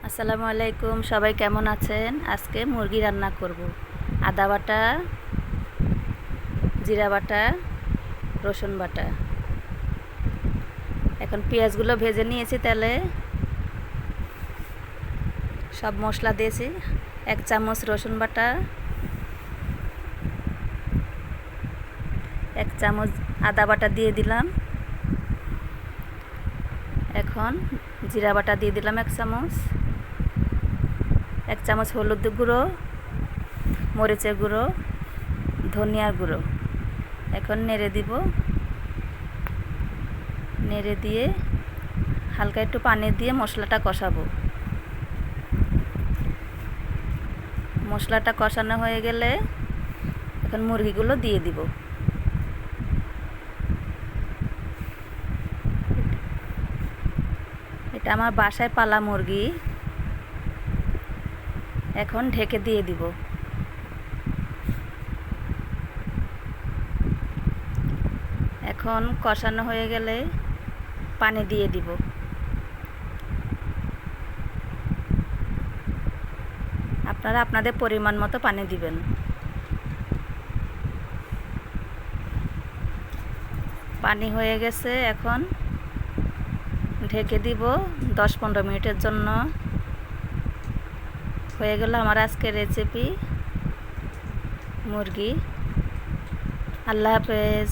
আসসালামু আলাইকুম, সবাই কেমন আছেন? আজকে মুরগি রান্না করব। আদা বাটা, জিরা বাটা, রসুন বাটা। এখন পেঁয়াজগুলো ভেজে নিয়েছি তেলে, সব মশলা দিয়েছি। 1 চামচ রসুন বাটা, 1 চামচ আদা বাটা দিয়ে দিলাম। এখন জিরা বাটা দিয়ে দিলাম 1 চামচ, 1 চামচ হলুদ গুঁড়ো, মরিচের গুঁড়ো, ধনিয়ার গুঁড়ো। এখন নেড়ে দিব। নেড়ে দিয়ে হালকা একটু পানি দিয়ে মশলাটা কষাবো। মশলাটা কষানো হয়ে গেলে এখন মুরগিগুলো দিয়ে দিব। এটা আমার বাসায় পালা মুরগি। এখন ঢেকে দিয়ে দিব। এখন কষানো হয়ে গেলে পানি দিয়ে দিব। আপনারা আপনাদের পরিমাণ মতো পানি দিবেন। পানি হয়ে গেছে, এখন ঢেকে দিব 10-15 মিনিটের জন্য। হয়ে গেল আমার আজকের রেসিপি মুরগি। আল্লাহ হাফেজ।